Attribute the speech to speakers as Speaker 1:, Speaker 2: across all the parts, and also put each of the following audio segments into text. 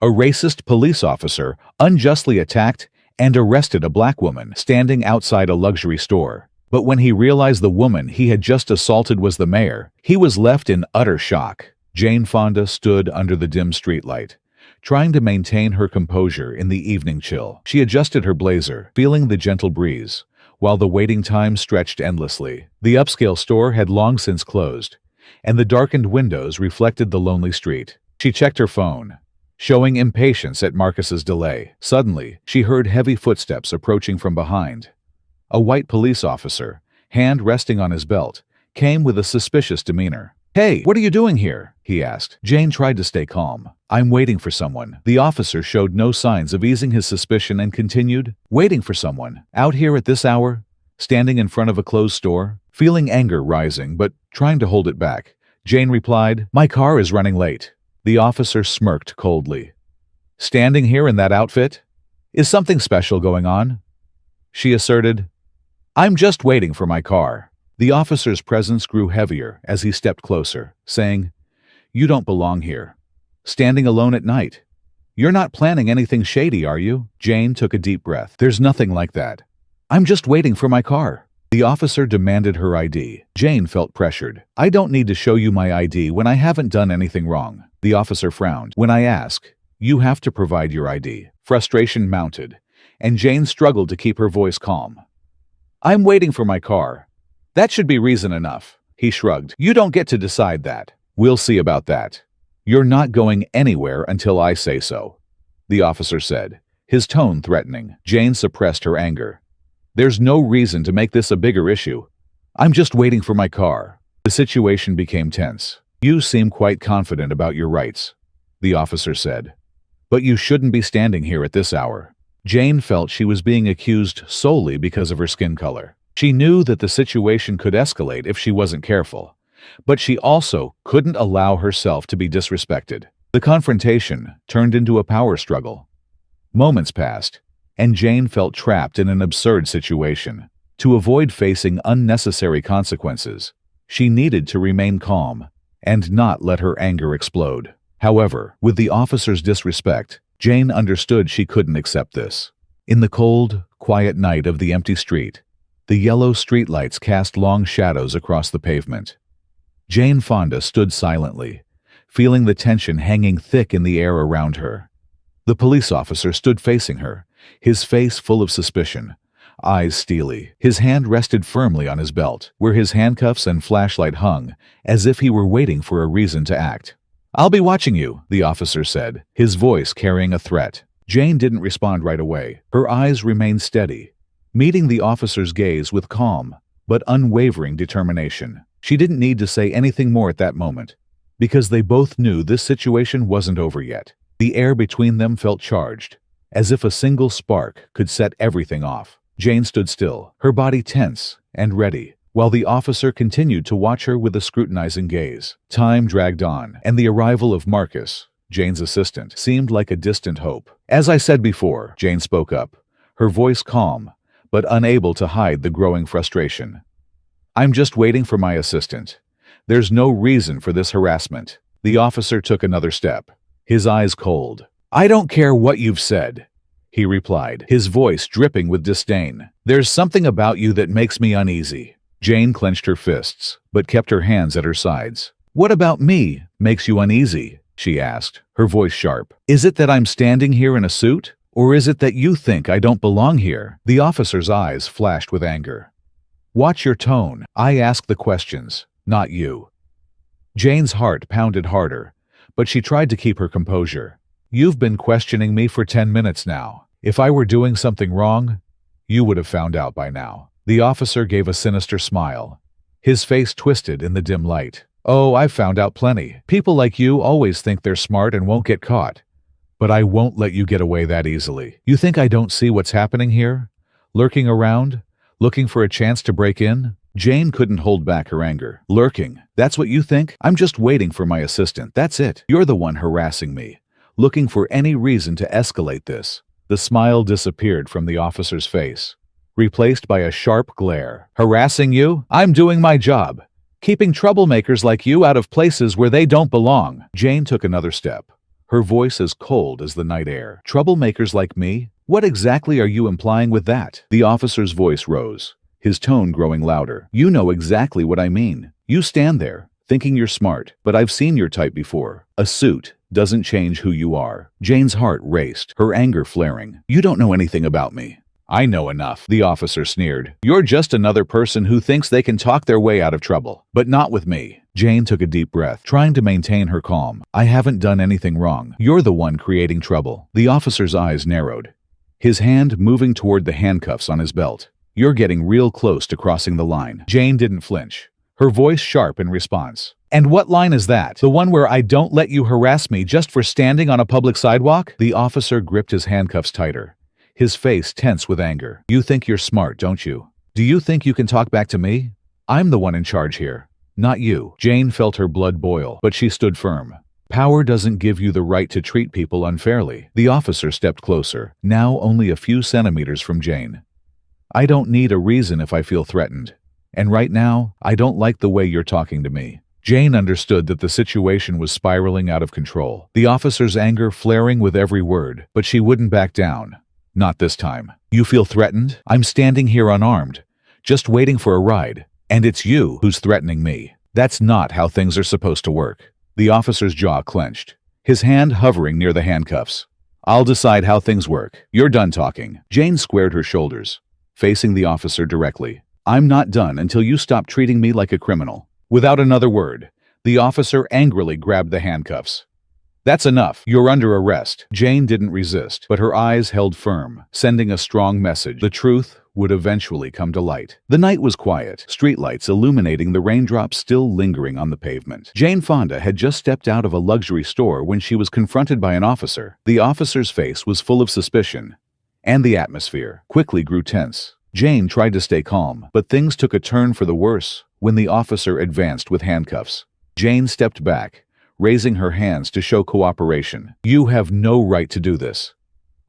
Speaker 1: A racist police officer unjustly attacked and arrested a black woman standing outside a luxury store. But when he realized the woman he had just assaulted was the mayor, he was left in utter shock. Jane Fonda stood under the dim streetlight, trying to maintain her composure in the evening chill. She adjusted her blazer, feeling the gentle breeze, while the waiting time stretched endlessly. The upscale store had long since closed, and the darkened windows reflected the lonely street. She checked her phone, showing impatience at Marcus's delay. Suddenly, she heard heavy footsteps approaching from behind. A white police officer, hand resting on his belt, came with a suspicious demeanor. "Hey, what are you doing here?" he asked. Jane tried to stay calm. "I'm waiting for someone." The officer showed no signs of easing his suspicion and continued, "Waiting for someone? Out here at this hour? Standing in front of a closed store?" Feeling anger rising, but trying to hold it back, Jane replied, "My car is running late." The officer smirked coldly. "Standing here in that outfit? Is something special going on?" She asserted, "I'm just waiting for my car." The officer's presence grew heavier as he stepped closer, saying, "You don't belong here. Standing alone at night. You're not planning anything shady, are you?" Jane took a deep breath. "There's nothing like that. I'm just waiting for my car." The officer demanded her ID. Jane felt pressured. "I don't need to show you my ID when I haven't done anything wrong." The officer frowned. "When I ask, you have to provide your ID." Frustration mounted, and Jane struggled to keep her voice calm. "I'm waiting for my car. That should be reason enough." He shrugged. "You don't get to decide that." "We'll see about that. You're not going anywhere until I say so," the officer said, his tone threatening. Jane suppressed her anger. "There's no reason to make this a bigger issue. I'm just waiting for my car." The situation became tense. "You seem quite confident about your rights," the officer said. "But you shouldn't be standing here at this hour." Jane felt she was being accused solely because of her skin color. She knew that the situation could escalate if she wasn't careful, but she also couldn't allow herself to be disrespected. The confrontation turned into a power struggle. Moments passed, and Jane felt trapped in an absurd situation. To avoid facing unnecessary consequences, she needed to remain calm and not let her anger explode. However, with the officer's disrespect, Jane understood she couldn't accept this. In the cold, quiet night of the empty street, the yellow streetlights cast long shadows across the pavement. Jane Fonda stood silently, feeling the tension hanging thick in the air around her. The police officer stood facing her, his face full of suspicion, eyes steely. His hand rested firmly on his belt, where his handcuffs and flashlight hung, as if he were waiting for a reason to act. "I'll be watching you," the officer said, his voice carrying a threat. Jane didn't respond right away. Her eyes remained steady, meeting the officer's gaze with calm but unwavering determination. She didn't need to say anything more at that moment, because they both knew this situation wasn't over yet. The air between them felt charged, as if a single spark could set everything off. Jane stood still, her body tense and ready, while the officer continued to watch her with a scrutinizing gaze. Time dragged on, and the arrival of Marcus, Jane's assistant, seemed like a distant hope. "As I said before," Jane spoke up, her voice calm, but unable to hide the growing frustration. "I'm just waiting for my assistant. There's no reason for this harassment." The officer took another step, his eyes cold. "I don't care what you've said," he replied, his voice dripping with disdain. "There's something about you that makes me uneasy." Jane clenched her fists, but kept her hands at her sides. "What about me makes you uneasy?" she asked, her voice sharp. "Is it that I'm standing here in a suit? Or is it that you think I don't belong here?" The officer's eyes flashed with anger. "Watch your tone. I ask the questions, not you." Jane's heart pounded harder, but she tried to keep her composure. "You've been questioning me for 10 minutes now. If I were doing something wrong, you would have found out by now." The officer gave a sinister smile, his face twisted in the dim light. "Oh, I've found out plenty. People like you always think they're smart and won't get caught. But I won't let you get away that easily. You think I don't see what's happening here? Lurking around? Looking for a chance to break in?" Jane couldn't hold back her anger. "Lurking? That's what you think? I'm just waiting for my assistant, that's it. You're the one harassing me, looking for any reason to escalate this." The smile disappeared from the officer's face, replaced by a sharp glare. "Harassing you? I'm doing my job, keeping troublemakers like you out of places where they don't belong." Jane took another step, her voice as cold as the night air. "Troublemakers like me? What exactly are you implying with that?" The officer's voice rose, his tone growing louder. "You know exactly what I mean. You stand there, thinking you're smart, but I've seen your type before. A suit doesn't change who you are." Jane's heart raced, her anger flaring. "You don't know anything about me." "I know enough," the officer sneered. "You're just another person who thinks they can talk their way out of trouble. But not with me." Jane took a deep breath, trying to maintain her calm. "I haven't done anything wrong. You're the one creating trouble." The officer's eyes narrowed, his hand moving toward the handcuffs on his belt. "You're getting real close to crossing the line." Jane didn't flinch, her voice sharp in response. "And what line is that? The one where I don't let you harass me just for standing on a public sidewalk?" The officer gripped his handcuffs tighter, his face tense with anger. "You think you're smart, don't you? Do you think you can talk back to me? I'm the one in charge here, not you." Jane felt her blood boil, but she stood firm. "Power doesn't give you the right to treat people unfairly." The officer stepped closer, now only a few centimeters from Jane. "I don't need a reason if I feel threatened. And right now, I don't like the way you're talking to me." Jane understood that the situation was spiraling out of control, the officer's anger flaring with every word, but she wouldn't back down. "Not this time. You feel threatened? I'm standing here unarmed, just waiting for a ride, and it's you who's threatening me. That's not how things are supposed to work." The officer's jaw clenched, his hand hovering near the handcuffs. "I'll decide how things work. You're done talking." Jane squared her shoulders, facing the officer directly. "I'm not done until you stop treating me like a criminal." Without another word, the officer angrily grabbed the handcuffs. "That's enough. You're under arrest." Jane didn't resist, but her eyes held firm, sending a strong message. The truth would eventually come to light. The night was quiet, streetlights illuminating the raindrops still lingering on the pavement. Jane Fonda had just stepped out of a luxury store when she was confronted by an officer. The officer's face was full of suspicion, and the atmosphere quickly grew tense. Jane tried to stay calm, but things took a turn for the worse when the officer advanced with handcuffs. Jane stepped back, raising her hands to show cooperation. "You have no right to do this."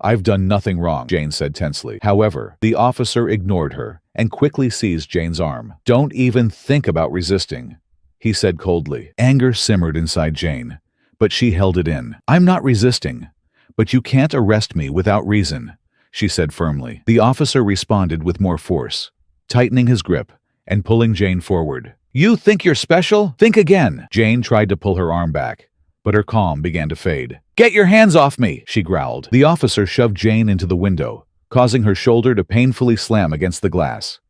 Speaker 1: "I've done nothing wrong," Jane said tensely. However, the officer ignored her and quickly seized Jane's arm. "Don't even think about resisting," he said coldly. Anger simmered inside Jane, but she held it in. "I'm not resisting, but you can't arrest me without reason," she said firmly. The officer responded with more force, tightening his grip and pulling Jane forward. "You think you're special? Think again." Jane tried to pull her arm back, but her calm began to fade. "Get your hands off me," she growled. The officer shoved Jane into the window, causing her shoulder to painfully slam against the glass.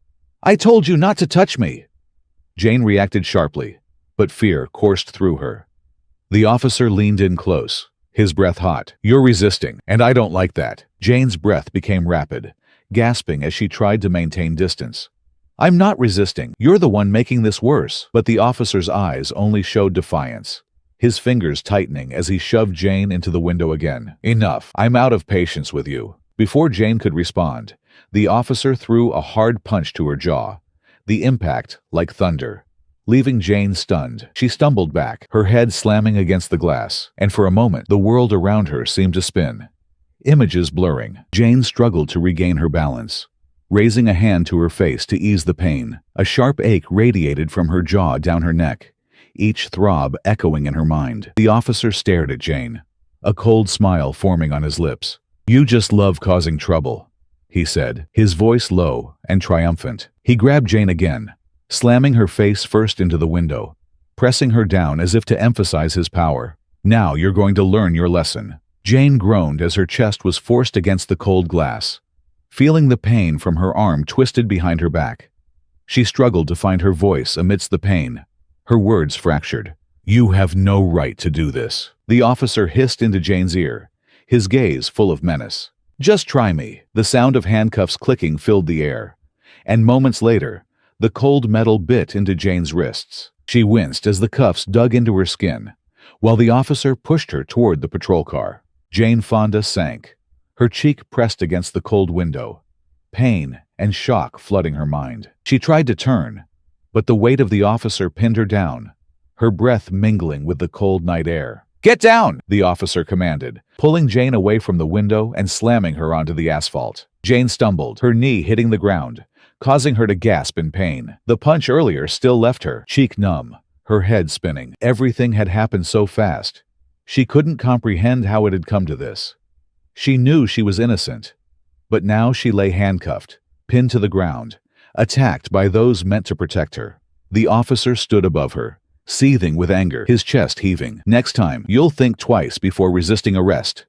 Speaker 1: "I told you not to touch me." Jane reacted sharply, but fear coursed through her. The officer leaned in close, his breath hot. "You're resisting, and I don't like that." Jane's breath became rapid, gasping as she tried to maintain distance. "I'm not resisting. You're the one making this worse." But the officer's eyes only showed defiance, his fingers tightening as he shoved Jane into the window again. "Enough. I'm out of patience with you." Before Jane could respond, the officer threw a hard punch to her jaw, the impact like thunder, leaving Jane stunned. She stumbled back, her head slamming against the glass, and for a moment the world around her seemed to spin, images blurring. Jane struggled to regain her balance, raising a hand to her face to ease the pain. A sharp ache radiated from her jaw down her neck, each throb echoing in her mind. The officer stared at Jane, a cold smile forming on his lips. "You just love causing trouble," he said, his voice low and triumphant. He grabbed Jane again, slamming her face first into the window, pressing her down as if to emphasize his power. "Now you're going to learn your lesson." Jane groaned as her chest was forced against the cold glass, feeling the pain from her arm twisted behind her back. She struggled to find her voice amidst the pain, her words fractured. "You have no right to do this," the officer hissed into Jane's ear, his gaze full of menace. "Just try me." The sound of handcuffs clicking filled the air, and moments later, the cold metal bit into Jane's wrists. She winced as the cuffs dug into her skin, while the officer pushed her toward the patrol car. Jane Fonda sank, her cheek pressed against the cold window, pain and shock flooding her mind. She tried to turn, but the weight of the officer pinned her down, her breath mingling with the cold night air. "Get down!" the officer commanded, pulling Jane away from the window and slamming her onto the asphalt. Jane stumbled, her knee hitting the ground, causing her to gasp in pain. The punch earlier still left her, cheek numb, her head spinning. Everything had happened so fast, She couldn't comprehend how it had come to this. She knew she was innocent, but now she lay handcuffed, pinned to the ground, attacked by those meant to protect her. The officer stood above her, seething with anger, his chest heaving. "Next time, you'll think twice before resisting arrest,"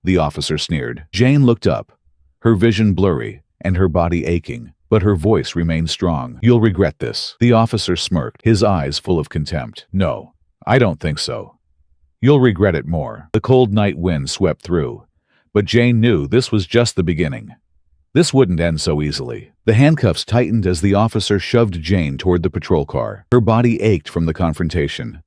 Speaker 1: the officer sneered. Jane looked up, her vision blurry and her body aching, but her voice remained strong. "You'll regret this." The officer smirked, his eyes full of contempt. "No, I don't think so. You'll regret it more." The cold night wind swept through, but Jane knew this was just the beginning. This wouldn't end so easily. The handcuffs tightened as the officer shoved Jane toward the patrol car. Her body ached from the confrontation.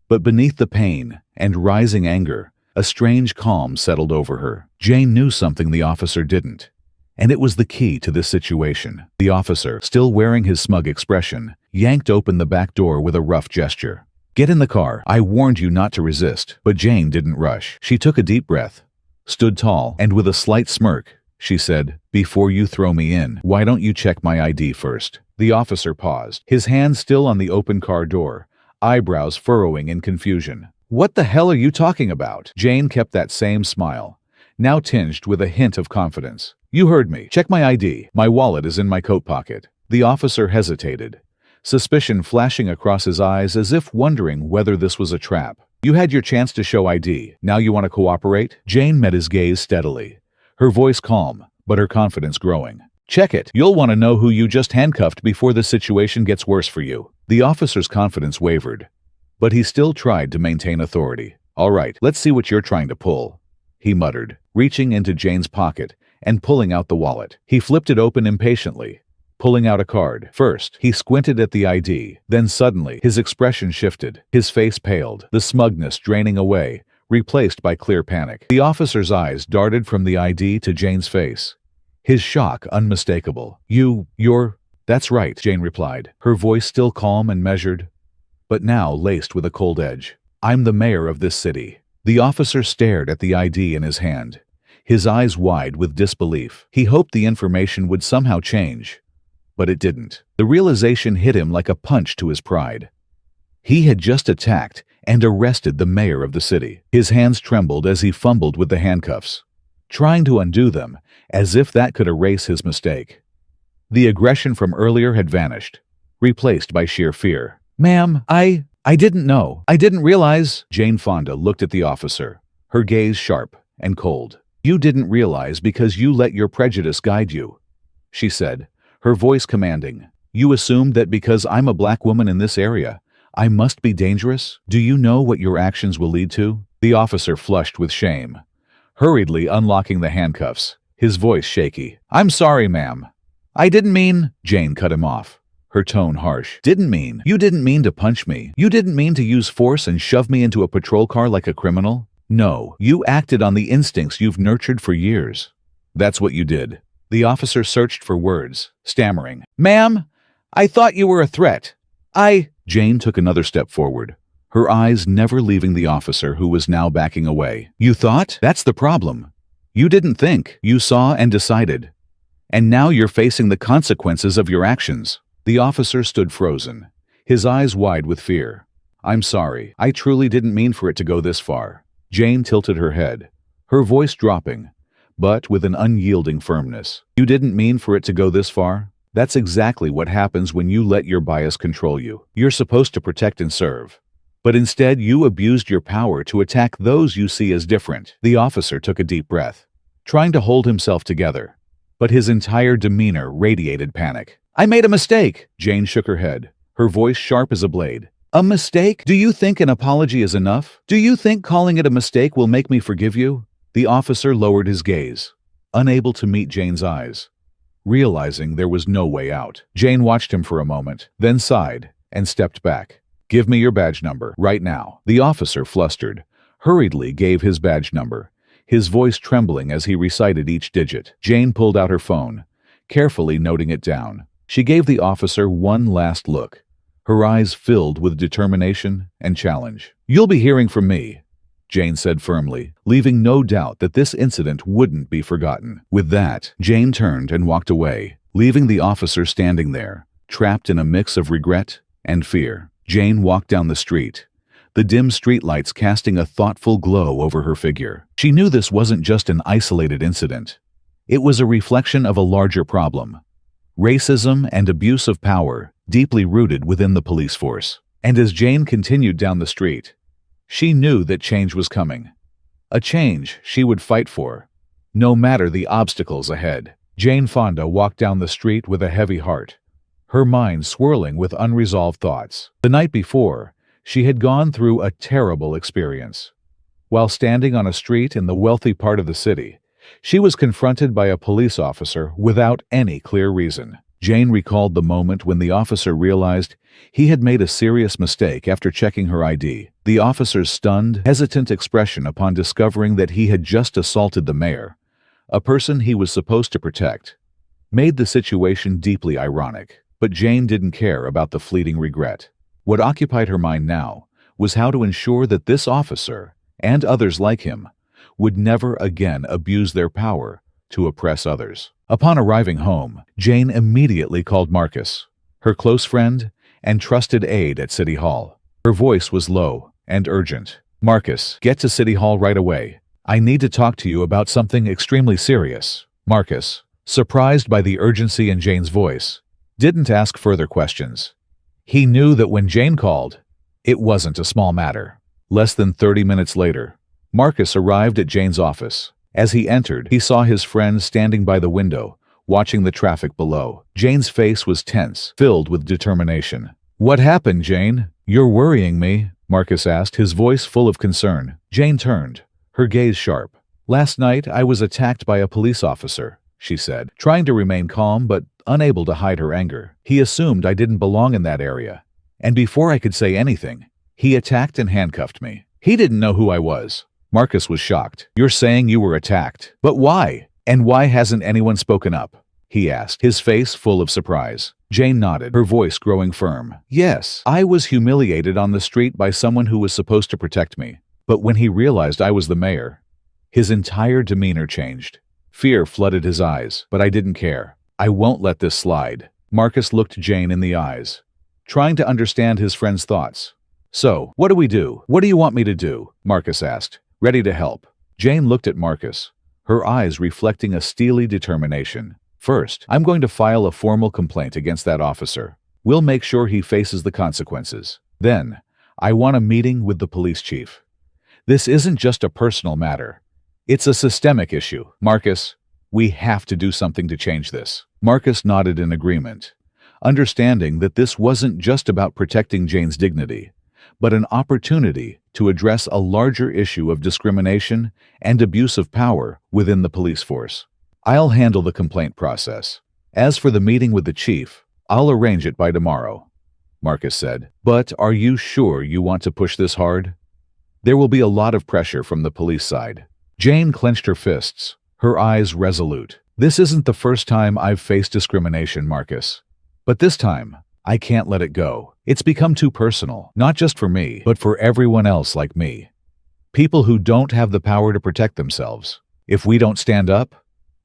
Speaker 1: But beneath the pain and rising anger, a strange calm settled over her. Jane knew something the officer didn't, and it was the key to this situation. The officer, still wearing his smug expression, yanked open the back door with a rough gesture. "Get in the car. I warned you not to resist." But Jane didn't rush. She took a deep breath, stood tall, and with a slight smirk, she said, "Before you throw me in, why don't you check my ID first?" The officer paused, his hand still on the open car door, eyebrows furrowing in confusion. "What the hell are you talking about?" Jane kept that same smile, now tinged with a hint of confidence. "You heard me. Check my ID. My wallet is in my coat pocket." The officer hesitated, suspicion flashing across his eyes as if wondering whether this was a trap. "You had your chance to show ID. Now you want to cooperate?" Jane met his gaze steadily, her voice calm, but her confidence growing. "Check it. You'll want to know who you just handcuffed before the situation gets worse for you." The officer's confidence wavered, but he still tried to maintain authority. "All right, let's see what you're trying to pull," he muttered, reaching into Jane's pocket and pulling out the wallet. He flipped it open impatiently, pulling out a card. First, he squinted at the ID. Then suddenly, his expression shifted. His face paled, the smugness draining away, replaced by clear panic. The officer's eyes darted from the ID to Jane's face, his shock unmistakable. You're... "That's right," Jane replied, her voice still calm and measured, but now laced with a cold edge. "I'm the mayor of this city." The officer stared at the ID in his hand, his eyes wide with disbelief. He hoped the information would somehow change, but it didn't. The realization hit him like a punch to his pride. He had just attacked and arrested the mayor of the city. His hands trembled as he fumbled with the handcuffs, trying to undo them, as if that could erase his mistake. The aggression from earlier had vanished, replaced by sheer fear. "Ma'am, I didn't know. I didn't realize." Jane Fonda looked at the officer, her gaze sharp and cold. "You didn't realize because you let your prejudice guide you," she said, her voice commanding. "You assumed that because I'm a black woman in this area, I must be dangerous? Do you know what your actions will lead to?" The officer flushed with shame, hurriedly unlocking the handcuffs, his voice shaky. "I'm sorry, ma'am. I didn't mean..." Jane cut him off, her tone harsh. "Didn't mean? You didn't mean to punch me. You didn't mean to use force and shove me into a patrol car like a criminal. No, you acted on the instincts you've nurtured for years. That's what you did." The officer searched for words, stammering. "Ma'am, I thought you were a threat. Jane took another step forward, her eyes never leaving the officer who was now backing away. "You thought? That's the problem. You didn't think. You saw and decided. And now you're facing the consequences of your actions." The officer stood frozen, his eyes wide with fear. "I'm sorry. I truly didn't mean for it to go this far." Jane tilted her head, her voice dropping, but with an unyielding firmness. "You didn't mean for it to go this far? That's exactly what happens when you let your bias control you. You're supposed to protect and serve, but instead you abused your power to attack those you see as different." The officer took a deep breath, trying to hold himself together, but his entire demeanor radiated panic. "I made a mistake." Jane shook her head, her voice sharp as a blade. "A mistake? Do you think an apology is enough? Do you think calling it a mistake will make me forgive you?" The officer lowered his gaze, unable to meet Jane's eyes, realizing there was no way out. Jane watched him for a moment, then sighed and stepped back. "Give me your badge number, right now." The officer, flustered, hurriedly gave his badge number, his voice trembling as he recited each digit. Jane pulled out her phone, carefully noting it down. She gave the officer one last look, her eyes filled with determination and challenge. "You'll be hearing from me," Jane said firmly, leaving no doubt that this incident wouldn't be forgotten. With that, Jane turned and walked away, leaving the officer standing there, trapped in a mix of regret and fear. Jane walked down the street, the dim streetlights casting a thoughtful glow over her figure. She knew this wasn't just an isolated incident. It was a reflection of a larger problem: racism and abuse of power, deeply rooted within the police force. And as Jane continued down the street, she knew that change was coming. A change she would fight for, no matter the obstacles ahead. Jane Fonda walked down the street with a heavy heart, her mind swirling with unresolved thoughts. The night before, she had gone through a terrible experience. While standing on a street in the wealthy part of the city, she was confronted by a police officer without any clear reason. Jane recalled the moment when the officer realized he had made a serious mistake after checking her ID. The officer's stunned, hesitant expression upon discovering that he had just assaulted the mayor, a person he was supposed to protect, made the situation deeply ironic. But Jane didn't care about the fleeting regret. What occupied her mind now was how to ensure that this officer, and others like him, would never again abuse their power to oppress others. Upon arriving home, Jane immediately called Marcus, her close friend and trusted aide at City Hall. Her voice was low and urgent. "Marcus, get to City Hall right away. I need to talk to you about something extremely serious." Marcus, surprised by the urgency in Jane's voice, didn't ask further questions. He knew that when Jane called, it wasn't a small matter. Less than 30 minutes later, Marcus arrived at Jane's office. As he entered, he saw his friend standing by the window, watching the traffic below. Jane's face was tense, filled with determination. "What happened, Jane? You're worrying me," Marcus asked, his voice full of concern. Jane turned, her gaze sharp. "Last night, I was attacked by a police officer," she said, trying to remain calm but unable to hide her anger. "He assumed I didn't belong in that area, and before I could say anything, he attacked and handcuffed me. He didn't know who I was." Marcus was shocked. "You're saying you were attacked? But why? And why hasn't anyone spoken up?" he asked, his face full of surprise. Jane nodded, her voice growing firm. "Yes, I was humiliated on the street by someone who was supposed to protect me. But when he realized I was the mayor, his entire demeanor changed. Fear flooded his eyes, but I didn't care. I won't let this slide." Marcus looked Jane in the eyes, trying to understand his friend's thoughts. "So, what do we do? What do you want me to do?" Marcus asked, ready to help. Jane looked at Marcus, her eyes reflecting a steely determination. "First, I'm going to file a formal complaint against that officer. We'll make sure he faces the consequences. Then, I want a meeting with the police chief. This isn't just a personal matter. It's a systemic issue. Marcus, we have to do something to change this." Marcus nodded in agreement, understanding that this wasn't just about protecting Jane's dignity, but an opportunity to address a larger issue of discrimination and abuse of power within the police force. "I'll handle the complaint process. As for the meeting with the chief, I'll arrange it by tomorrow," Marcus said. "But are you sure you want to push this hard? There will be a lot of pressure from the police side." Jane clenched her fists, her eyes resolute. "This isn't the first time I've faced discrimination, Marcus. But this time, I can't let it go. It's become too personal, not just for me, but for everyone else like me. People who don't have the power to protect themselves. If we don't stand up,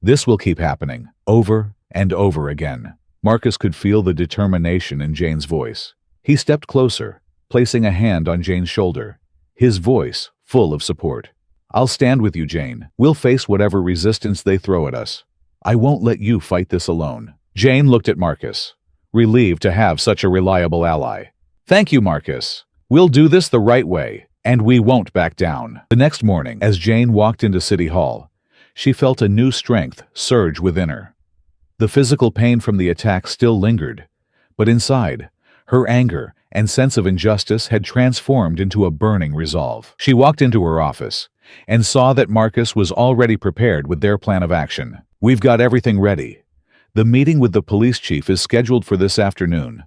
Speaker 1: this will keep happening, over and over again." Marcus could feel the determination in Jane's voice. He stepped closer, placing a hand on Jane's shoulder, his voice full of support. "I'll stand with you, Jane. We'll face whatever resistance they throw at us. I won't let you fight this alone." Jane looked at Marcus, relieved to have such a reliable ally. "Thank you, Marcus. We'll do this the right way, and we won't back down." The next morning, as Jane walked into City Hall, she felt a new strength surge within her. The physical pain from the attack still lingered, but inside, her anger and sense of injustice had transformed into a burning resolve. She walked into her office and saw that Marcus was already prepared with their plan of action. "We've got everything ready. The meeting with the police chief is scheduled for this afternoon.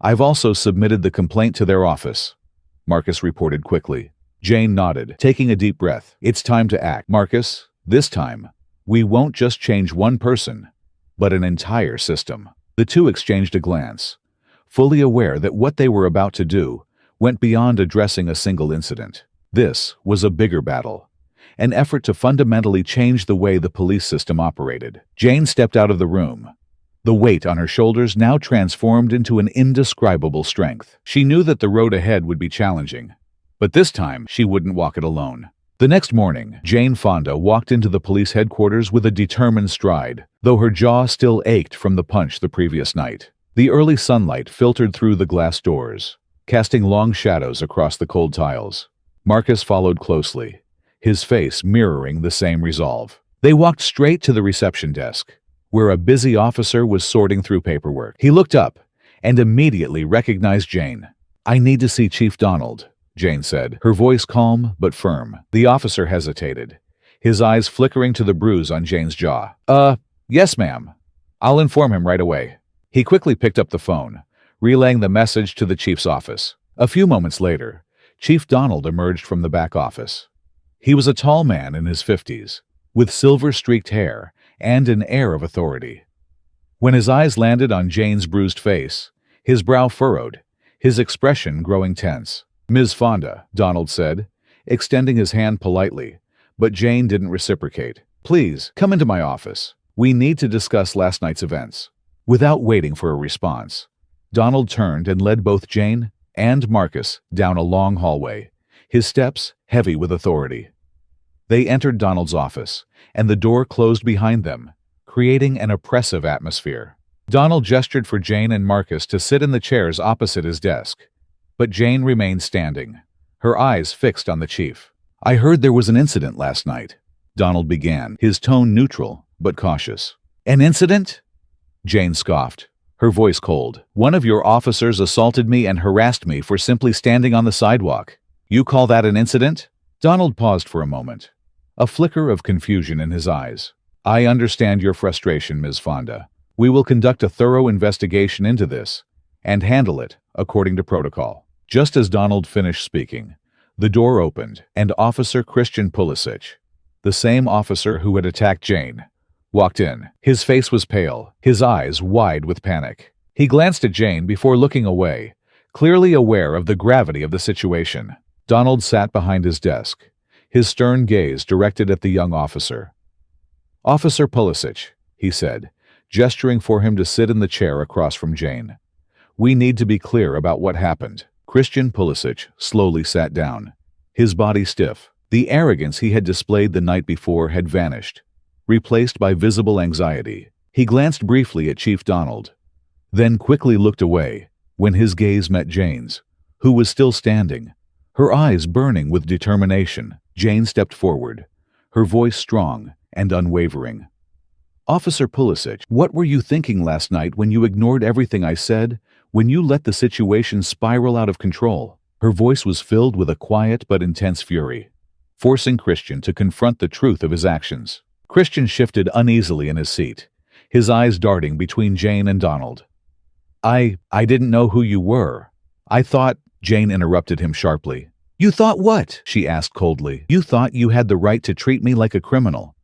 Speaker 1: I've also submitted the complaint to their office," Marcus reported quickly. Jane nodded, taking a deep breath. "It's time to act. Marcus, this time, we won't just change one person, but an entire system." The two exchanged a glance, fully aware that what they were about to do went beyond addressing a single incident. This was a bigger battle, an effort to fundamentally change the way the police system operated. Jane stepped out of the room, the weight on her shoulders now transformed into an indescribable strength. She knew that the road ahead would be challenging, But this time, she wouldn't walk it alone. The next morning, Jane Fonda walked into the police headquarters with a determined stride, though her jaw still ached from the punch the previous night. The early sunlight filtered through the glass doors, casting long shadows across the cold tiles. Marcus followed closely, his face mirroring the same resolve. They walked straight to the reception desk, where a busy officer was sorting through paperwork. He looked up and immediately recognized Jane. "I need to see Chief Donald," Jane said, her voice calm but firm. The officer hesitated, his eyes flickering to the bruise on Jane's jaw. Yes, ma'am. I'll inform him right away." He quickly picked up the phone, relaying the message to the chief's office. A few moments later, Chief Donald emerged from the back office. He was a tall man in his 50s, with silver-streaked hair and an air of authority. When his eyes landed on Jane's bruised face, his brow furrowed, his expression growing tense. "Ms. Fonda," Donald said, extending his hand politely, but Jane didn't reciprocate. "Please, come into my office. We need to discuss last night's events." Without waiting for a response, Donald turned and led both Jane and Marcus down a long hallway, his steps heavy with authority. They entered Donald's office, and the door closed behind them, creating an oppressive atmosphere. Donald gestured for Jane and Marcus to sit in the chairs opposite his desk, but Jane remained standing, her eyes fixed on the chief. "I heard there was an incident last night," Donald began, his tone neutral but cautious. "An incident?" Jane scoffed, her voice cold. "One of your officers assaulted me and harassed me for simply standing on the sidewalk. You call that an incident?" Donald paused for a moment, a flicker of confusion in his eyes. "I understand your frustration, Ms. Fonda. We will conduct a thorough investigation into this and handle it according to protocol." Just as Donald finished speaking, the door opened, and Officer Christian Pulisic, the same officer who had attacked Jane, walked in. His face was pale, his eyes wide with panic. He glanced at Jane before looking away, clearly aware of the gravity of the situation. Donald sat behind his desk, his stern gaze directed at the young officer. "Officer Pulisic," he said, gesturing for him to sit in the chair across from Jane. "We need to be clear about what happened." Christian Pulisic slowly sat down, his body stiff. The arrogance he had displayed the night before had vanished, replaced by visible anxiety. He glanced briefly at Chief Donald, then quickly looked away when his gaze met Jane's, who was still standing, her eyes burning with determination. Jane stepped forward, her voice strong and unwavering. "Officer Pulisic, what were you thinking last night when you ignored everything I said, when you let the situation spiral out of control?" Her voice was filled with a quiet but intense fury, forcing Christian to confront the truth of his actions. Christian shifted uneasily in his seat, his eyes darting between Jane and Donald. I didn't know who you were. I thought," Jane interrupted him sharply. "You thought what?" she asked coldly. "You thought you had the right to treat me like a criminal,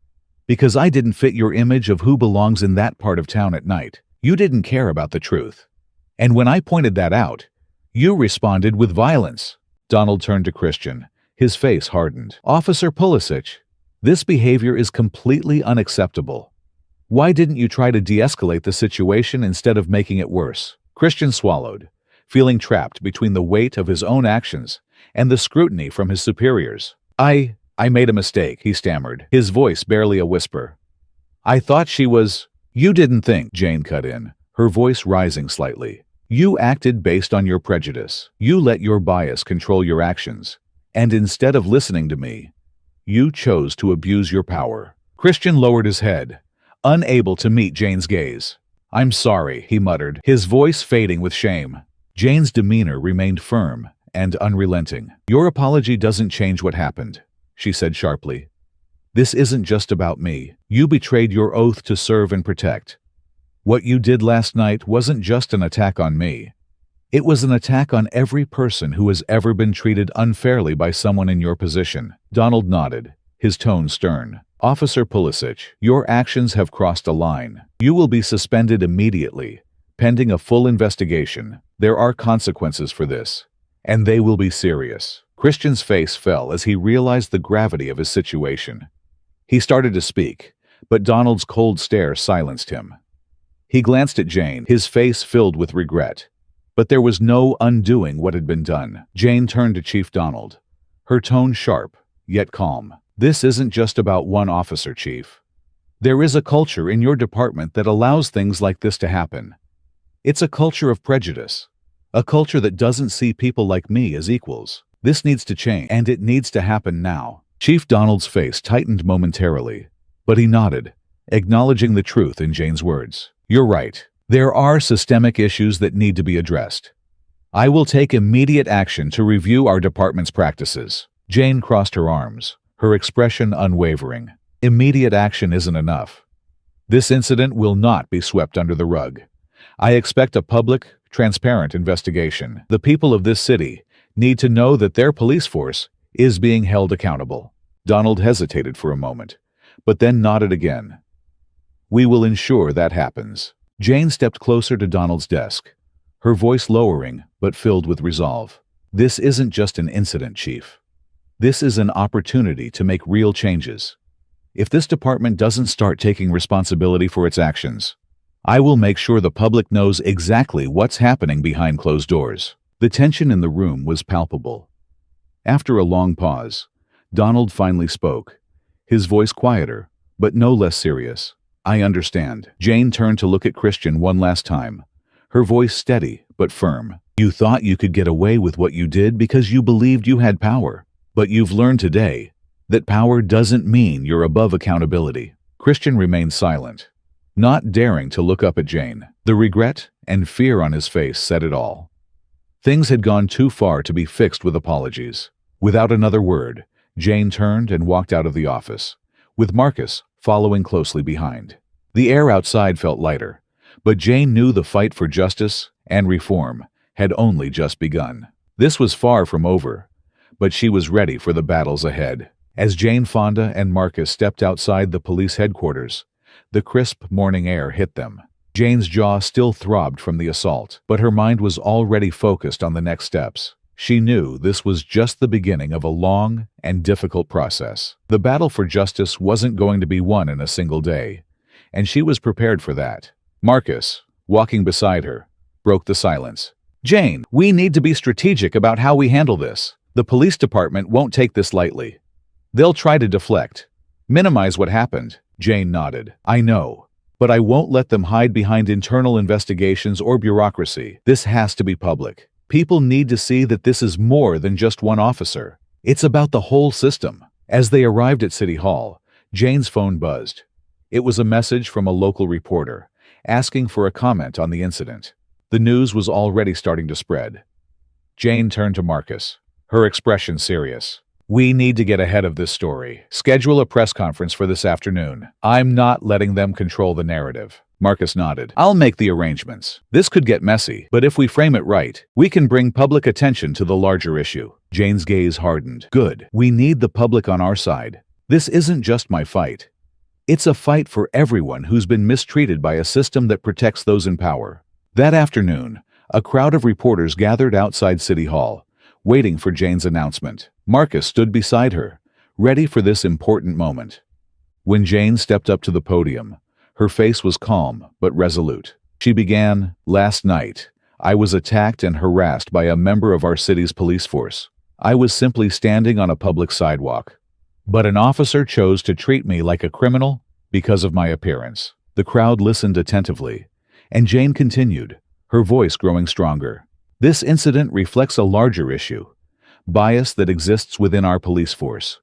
Speaker 1: because I didn't fit your image of who belongs in that part of town at night. You didn't care about the truth. And when I pointed that out, you responded with violence." Donald turned to Christian, his face hardened. "Officer Pulisic, this behavior is completely unacceptable. Why didn't you try to de-escalate the situation instead of making it worse?" Christian swallowed, feeling trapped between the weight of his own actions and the scrutiny from his superiors. I made a mistake," he stammered, his voice barely a whisper. "I thought she was—" "You didn't think," Jane cut in, her voice rising slightly. "You acted based on your prejudice. You let your bias control your actions, and instead of listening to me, you chose to abuse your power." Christian lowered his head, unable to meet Jane's gaze. "I'm sorry," he muttered, his voice fading with shame. Jane's demeanor remained firm and unrelenting. "Your apology doesn't change what happened," she said sharply. "This isn't just about me. You betrayed your oath to serve and protect. What you did last night wasn't just an attack on me. It was an attack on every person who has ever been treated unfairly by someone in your position." Donald nodded, his tone stern. "Officer Pulisic, your actions have crossed a line. You will be suspended immediately, pending a full investigation. There are consequences for this, and they will be serious." Christian's face fell as he realized the gravity of his situation. He started to speak, but Donald's cold stare silenced him. He glanced at Jane, his face filled with regret. But there was no undoing what had been done. Jane turned to Chief Donald, her tone sharp, yet calm. This isn't just about one officer, Chief. There is a culture in your department that allows things like this to happen. It's a culture of prejudice, a culture that doesn't see people like me as equals. This needs to change, and it needs to happen now. Chief Donald's face tightened momentarily, but he nodded, acknowledging the truth in Jane's words. You're right. There are systemic issues that need to be addressed. I will take immediate action to review our department's practices. Jane crossed her arms, her expression unwavering. Immediate action isn't enough. This incident will not be swept under the rug. I expect a public, transparent investigation. The people of this city need to know that their police force is being held accountable. Donald hesitated for a moment, but then nodded again. We will ensure that happens. Jane stepped closer to Donald's desk, her voice lowering but filled with resolve. This isn't just an incident, Chief. This is an opportunity to make real changes. If this department doesn't start taking responsibility for its actions, I will make sure the public knows exactly what's happening behind closed doors. The tension in the room was palpable. After a long pause, Donald finally spoke, his voice quieter, but no less serious. I understand. Jane turned to look at Christian one last time, her voice steady but firm. You thought you could get away with what you did because you believed you had power, but you've learned today that power doesn't mean you're above accountability. Christian remained silent, not daring to look up at Jane. The regret and fear on his face said it all. Things had gone too far to be fixed with apologies. Without another word, Jane turned and walked out of the office, with Marcus following closely behind. The air outside felt lighter, but Jane knew the fight for justice and reform had only just begun. This was far from over, but she was ready for the battles ahead. As Jane Fonda and Marcus stepped outside the police headquarters, the crisp morning air hit them. Jane's jaw still throbbed from the assault, but her mind was already focused on the next steps. She knew this was just the beginning of a long and difficult process. The battle for justice wasn't going to be won in a single day, and she was prepared for that. Marcus, walking beside her, broke the silence. Jane, we need to be strategic about how we handle this. The police department won't take this lightly. They'll try to deflect, minimize what happened. Jane nodded. I know, but I won't let them hide behind internal investigations or bureaucracy. This has to be public. People need to see that this is more than just one officer. It's about the whole system. As they arrived at City Hall, Jane's phone buzzed. It was a message from a local reporter, asking for a comment on the incident. The news was already starting to spread. Jane turned to Marcus, her expression serious. We need to get ahead of this story. Schedule a press conference for this afternoon. I'm not letting them control the narrative. Marcus nodded. I'll make the arrangements. This could get messy, but if we frame it right, we can bring public attention to the larger issue. Jane's gaze hardened. Good. We need the public on our side. This isn't just my fight. It's a fight for everyone who's been mistreated by a system that protects those in power. That afternoon, a crowd of reporters gathered outside City Hall, waiting for Jane's announcement. Marcus stood beside her, ready for this important moment. When Jane stepped up to the podium, her face was calm but resolute. She began, Last night, I was attacked and harassed by a member of our city's police force. I was simply standing on a public sidewalk, but an officer chose to treat me like a criminal because of my appearance. The crowd listened attentively, and Jane continued, her voice growing stronger. This incident reflects a larger issue, bias that exists within our police force.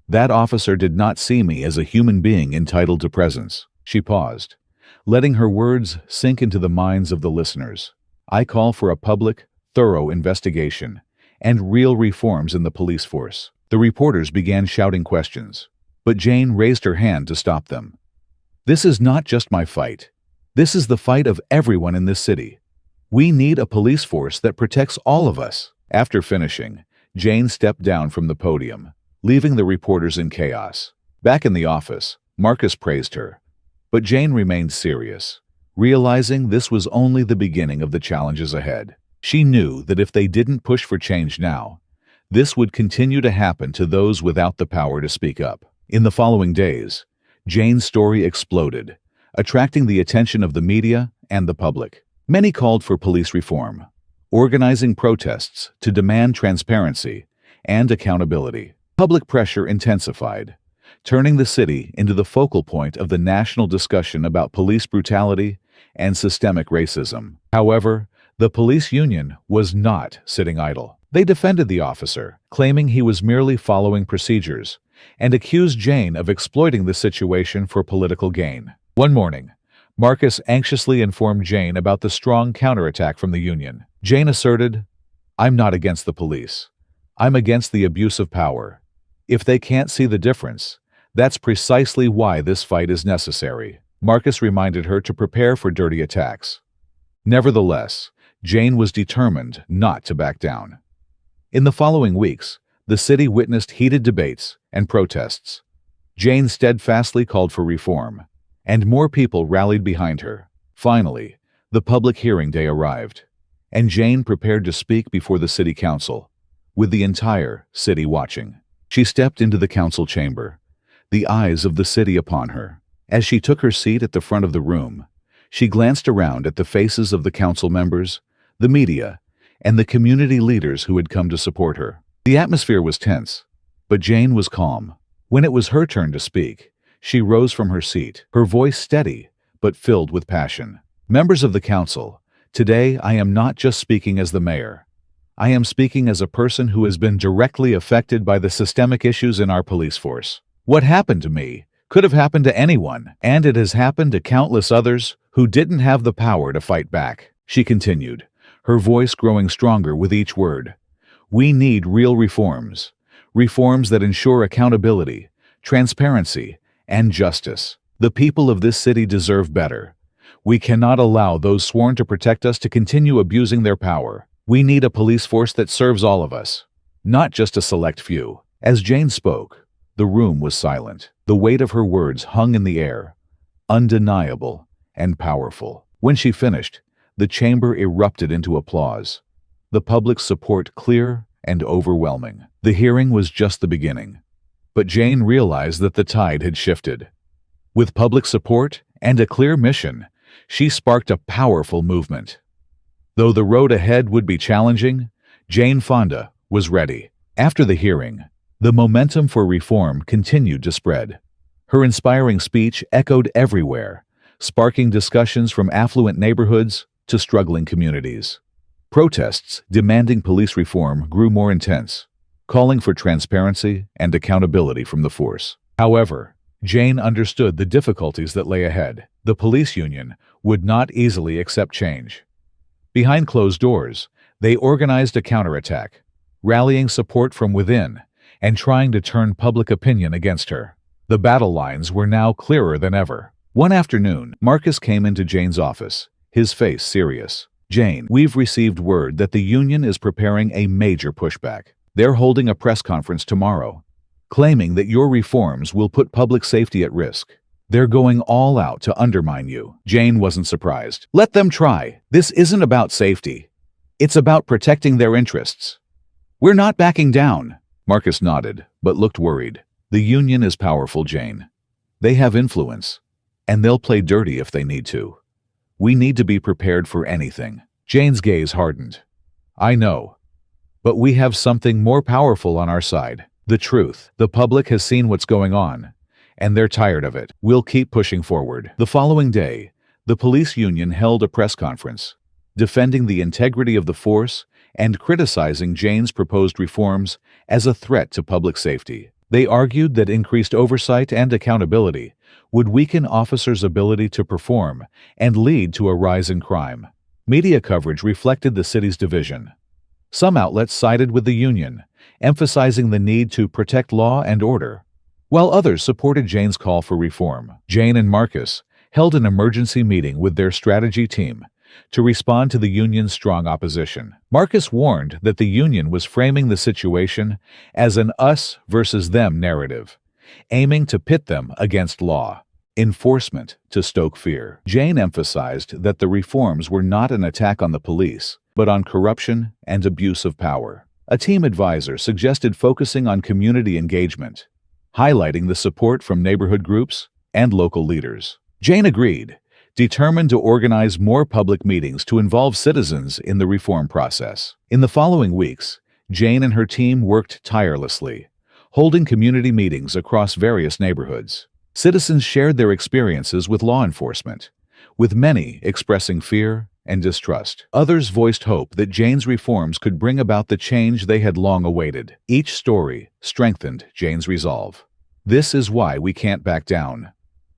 Speaker 1: That officer did not see me as a human being entitled to presence. She paused, letting her words sink into the minds of the listeners. I call for a public, thorough investigation and real reforms in the police force. The reporters began shouting questions, but Jane raised her hand to stop them. This is not just my fight. This is the fight of everyone in this city. We need a police force that protects all of us. After finishing, Jane stepped down from the podium, leaving the reporters in chaos. Back in the office, Marcus praised her, but Jane remained serious, realizing this was only the beginning of the challenges ahead. She knew that if they didn't push for change now, this would continue to happen to those without the power to speak up. In the following days, Jane's story exploded, attracting the attention of the media and the public. Many called for police reform, organizing protests to demand transparency and accountability. Public pressure intensified, turning the city into the focal point of the national discussion about police brutality and systemic racism. However, the police union was not sitting idle. They defended the officer, claiming he was merely following procedures, and accused Jane of exploiting the situation for political gain. One morning, Marcus anxiously informed Jane about the strong counterattack from the union. Jane asserted, "I'm not against the police. I'm against the abuse of power. If they can't see the difference, that's precisely why this fight is necessary." Marcus reminded her to prepare for dirty attacks. Nevertheless, Jane was determined not to back down. In the following weeks, the city witnessed heated debates and protests. Jane steadfastly called for reform, and more people rallied behind her. Finally, the public hearing day arrived, and Jane prepared to speak before the city council, with the entire city watching. She stepped into the council chamber, the eyes of the city upon her. As she took her seat at the front of the room, she glanced around at the faces of the council members, the media, and the community leaders who had come to support her. The atmosphere was tense, but Jane was calm. When it was her turn to speak, she rose from her seat, her voice steady but filled with passion. "Members of the council, today I am not just speaking as the mayor. I am speaking as a person who has been directly affected by the systemic issues in our police force. What happened to me could have happened to anyone, and it has happened to countless others who didn't have the power to fight back," she continued, her voice growing stronger with each word. "We need real reforms, reforms that ensure accountability, transparency, and justice. The people of this city deserve better. We cannot allow those sworn to protect us to continue abusing their power. We need a police force that serves all of us, not just a select few." As Jane spoke, the room was silent. The weight of her words hung in the air, undeniable and powerful. When she finished, the chamber erupted into applause, the public's support clear and overwhelming. The hearing was just the beginning, but Jane realized that the tide had shifted. With public support and a clear mission, she sparked a powerful movement. Though the road ahead would be challenging, Jane Fonda was ready. After the hearing, the momentum for reform continued to spread. Her inspiring speech echoed everywhere, sparking discussions from affluent neighborhoods to struggling communities. Protests demanding police reform grew more intense, calling for transparency and accountability from the force. However, Jane understood the difficulties that lay ahead. The police union would not easily accept change. Behind closed doors, they organized a counterattack, rallying support from within and trying to turn public opinion against her. The battle lines were now clearer than ever. One afternoon, Marcus came into Jane's office, his face serious. "Jane, we've received word that the union is preparing a major pushback. They're holding a press conference tomorrow, claiming that your reforms will put public safety at risk. They're going all out to undermine you." Jane wasn't surprised. "Let them try. This isn't about safety. It's about protecting their interests. We're not backing down." Marcus nodded, but looked worried. "The union is powerful, Jane. They have influence, and they'll play dirty if they need to. We need to be prepared for anything." Jane's gaze hardened. "I know, but we have something more powerful on our side. The truth. The public has seen what's going on, and they're tired of it. We'll keep pushing forward." The following day, the police union held a press conference, defending the integrity of the force and criticizing Jane's proposed reforms as a threat to public safety. They argued that increased oversight and accountability would weaken officers' ability to perform and lead to a rise in crime. Media coverage reflected the city's division. Some outlets sided with the union, emphasizing the need to protect law and order, while others supported Jane's call for reform. Jane and Marcus held an emergency meeting with their strategy team to respond to the union's strong opposition. Marcus warned that the union was framing the situation as an us versus them narrative, aiming to pit them against law enforcement to stoke fear. Jane emphasized that the reforms were not an attack on the police, but on corruption and abuse of power. A team advisor suggested focusing on community engagement, highlighting the support from neighborhood groups and local leaders. Jane agreed, determined to organize more public meetings to involve citizens in the reform process. In the following weeks, Jane and her team worked tirelessly, holding community meetings across various neighborhoods. Citizens shared their experiences with law enforcement, with many expressing fear and distrust. Others voiced hope that Jane's reforms could bring about the change they had long awaited. Each story strengthened Jane's resolve. "This is why we can't back down,"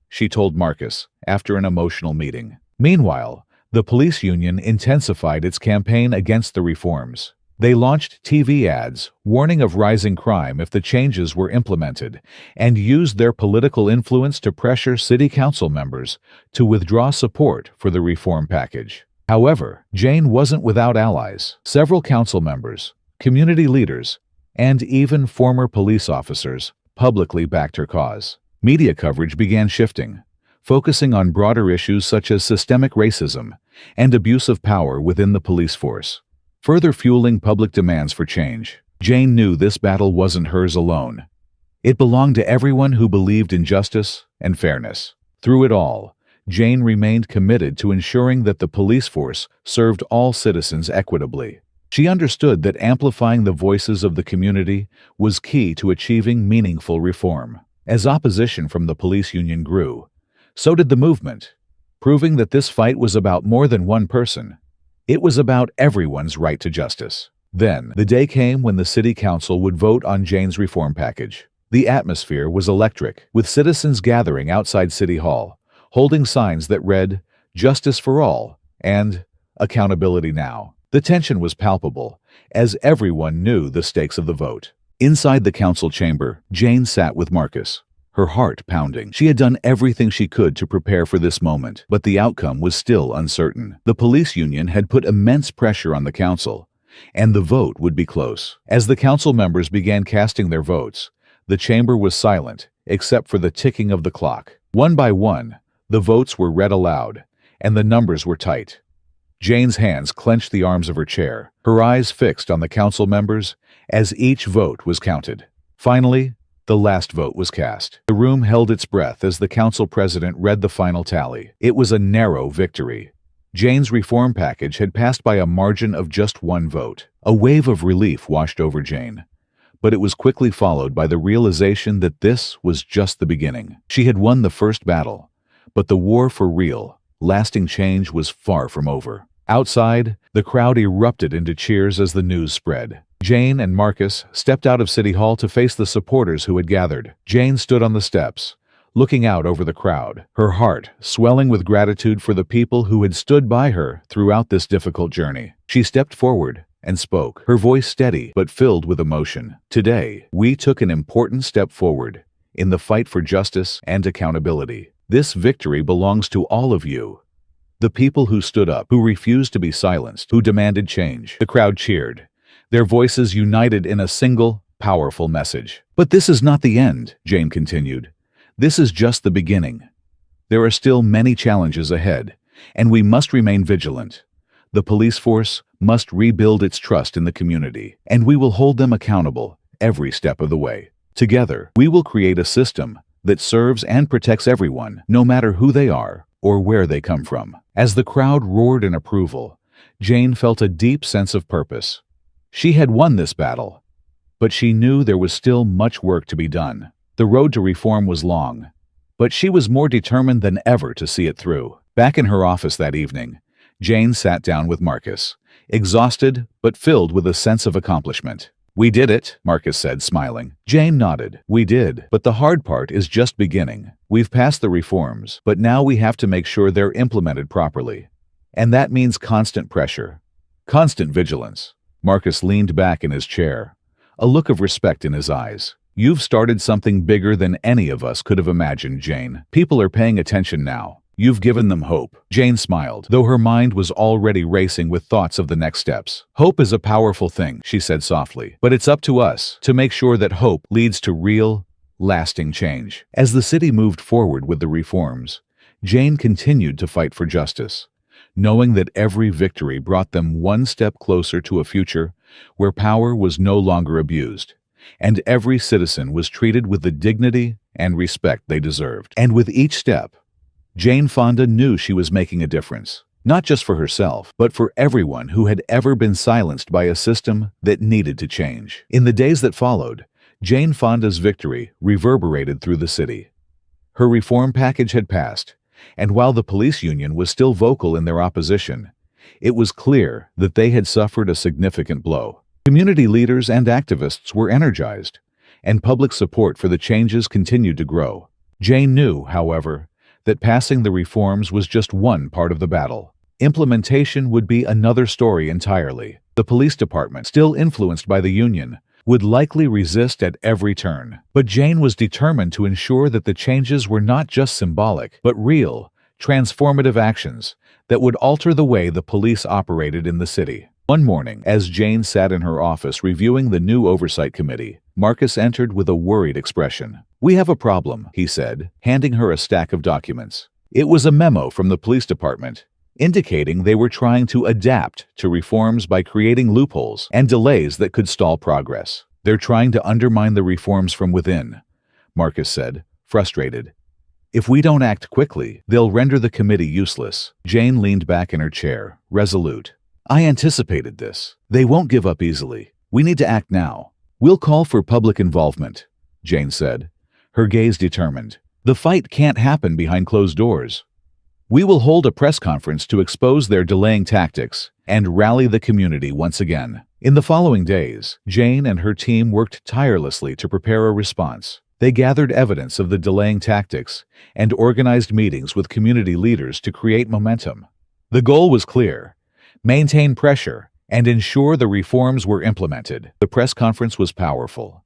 Speaker 1: she told Marcus after an emotional meeting. Meanwhile, the police union intensified its campaign against the reforms. They launched TV ads warning of rising crime if the changes were implemented, and used their political influence to pressure city council members to withdraw support for the reform package. However, Jane wasn't without allies. Several council members, community leaders, and even former police officers publicly backed her cause. Media coverage began shifting, focusing on broader issues such as systemic racism and abuse of power within the police force, further fueling public demands for change. Jane knew this battle wasn't hers alone. It belonged to everyone who believed in justice and fairness. Through it all, Jane remained committed to ensuring that the police force served all citizens equitably. She understood that amplifying the voices of the community was key to achieving meaningful reform. As opposition from the police union grew, so did the movement, proving that this fight was about more than one person. It was about everyone's right to justice. Then, the day came when the city council would vote on Jane's reform package. The atmosphere was electric, with citizens gathering outside City Hall, holding signs that read, "Justice for all," and "Accountability now." The tension was palpable, as everyone knew the stakes of the vote. Inside the council chamber, Jane sat with Marcus, her heart pounding. She had done everything she could to prepare for this moment, but the outcome was still uncertain. The police union had put immense pressure on the council, and the vote would be close. As the council members began casting their votes, the chamber was silent, except for the ticking of the clock. One by one, the votes were read aloud, and the numbers were tight. Jane's hands clenched the arms of her chair, her eyes fixed on the council members as each vote was counted. Finally, the last vote was cast. The room held its breath as the council president read the final tally. It was a narrow victory. Jane's reform package had passed by a margin of just one vote. A wave of relief washed over Jane, but it was quickly followed by the realization that this was just the beginning. She had won the first battle, but the war for real, lasting change was far from over. Outside, the crowd erupted into cheers as the news spread. Jane and Marcus stepped out of City Hall to face the supporters who had gathered. Jane stood on the steps, looking out over the crowd, her heart swelling with gratitude for the people who had stood by her throughout this difficult journey. She stepped forward and spoke, her voice steady but filled with emotion. "Today, we took an important step forward in the fight for justice and accountability. This victory belongs to all of you. The people who stood up, who refused to be silenced, who demanded change." The crowd cheered, their voices united in a single, powerful message. "But this is not the end," Jane continued. "This is just the beginning. There are still many challenges ahead, and we must remain vigilant. The police force must rebuild its trust in the community, and we will hold them accountable every step of the way. Together, we will create a system that serves and protects everyone, no matter who they are or where they come from." As the crowd roared in approval, Jane felt a deep sense of purpose. She had won this battle, but she knew there was still much work to be done. The road to reform was long, but she was more determined than ever to see it through. Back in her office that evening, Jane sat down with Marcus, exhausted but filled with a sense of accomplishment. "We did it," Marcus said, smiling. Jane nodded. "We did, but the hard part is just beginning. We've passed the reforms, but now we have to make sure they're implemented properly. And that means constant pressure, constant vigilance." Marcus leaned back in his chair, a look of respect in his eyes. "You've started something bigger than any of us could have imagined, Jane. People are paying attention now. You've given them hope." Jane smiled, though her mind was already racing with thoughts of the next steps. "Hope is a powerful thing," she said softly, "but it's up to us to make sure that hope leads to real, lasting change." As the city moved forward with the reforms, Jane continued to fight for justice, knowing that every victory brought them one step closer to a future where power was no longer abused, and every citizen was treated with the dignity and respect they deserved. And with each step, Jane Fonda knew she was making a difference, not just for herself, but for everyone who had ever been silenced by a system that needed to change. In the days that followed, Jane Fonda's victory reverberated through the city. Her reform package had passed, and while the police union was still vocal in their opposition, it was clear that they had suffered a significant blow. Community leaders and activists were energized, and public support for the changes continued to grow. Jane knew, however, that passing the reforms was just one part of the battle. Implementation would be another story entirely. The police department, still influenced by the union, would likely resist at every turn. But Jane was determined to ensure that the changes were not just symbolic, but real, transformative actions that would alter the way the police operated in the city. One morning, as Jane sat in her office reviewing the new oversight committee, Marcus entered with a worried expression. "We have a problem," he said, handing her a stack of documents. It was a memo from the police department, indicating they were trying to adapt to reforms by creating loopholes and delays that could stall progress. "They're trying to undermine the reforms from within," Marcus said, frustrated. "If we don't act quickly, they'll render the committee useless." Jane leaned back in her chair, resolute. "I anticipated this. They won't give up easily. We need to act now." "We'll call for public involvement," Jane said, her gaze determined. "The fight can't happen behind closed doors. We will hold a press conference to expose their delaying tactics and rally the community once again." In the following days, Jane and her team worked tirelessly to prepare a response. They gathered evidence of the delaying tactics and organized meetings with community leaders to create momentum. The goal was clear: maintain pressure and ensure the reforms were implemented. The press conference was powerful.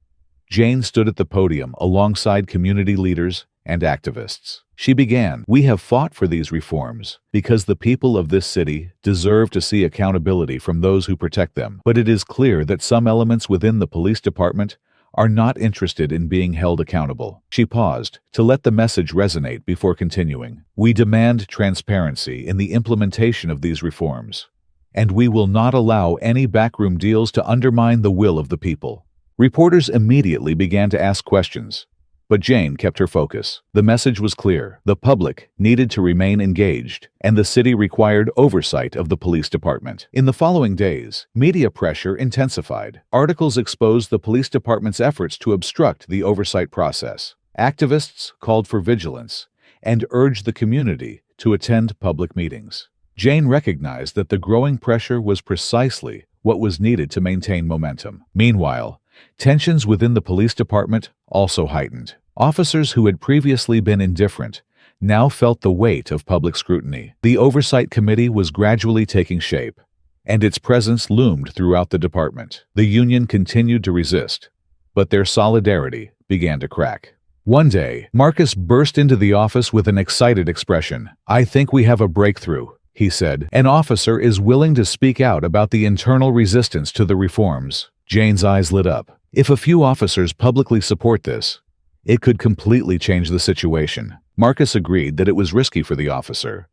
Speaker 1: Jane stood at the podium alongside community leaders and activists. She began, "We have fought for these reforms because the people of this city deserve to see accountability from those who protect them. But it is clear that some elements within the police department are not interested in being held accountable." She paused to let the message resonate before continuing. "We demand transparency in the implementation of these reforms, and we will not allow any backroom deals to undermine the will of the people." Reporters immediately began to ask questions, but Jane kept her focus. The message was clear: the public needed to remain engaged, and the city required oversight of the police department. In the following days, media pressure intensified. Articles exposed the police department's efforts to obstruct the oversight process. Activists called for vigilance and urged the community to attend public meetings. Jane recognized that the growing pressure was precisely what was needed to maintain momentum. Meanwhile, tensions within the police department also heightened. Officers who had previously been indifferent now felt the weight of public scrutiny. The oversight committee was gradually taking shape, and its presence loomed throughout the department. The union continued to resist, but their solidarity began to crack. One day, Marcus burst into the office with an excited expression. "I think we have a breakthrough," he said. "An officer is willing to speak out about the internal resistance to the reforms." Jane's eyes lit up. If a few officers publicly support this, it could completely change the situation. Marcus agreed that it was risky for the officer,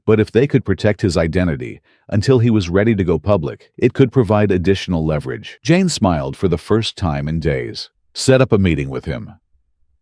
Speaker 1: but if they could protect his identity until he was ready to go public, it could provide additional leverage. Jane smiled for the first time in days. "Set up a meeting with him.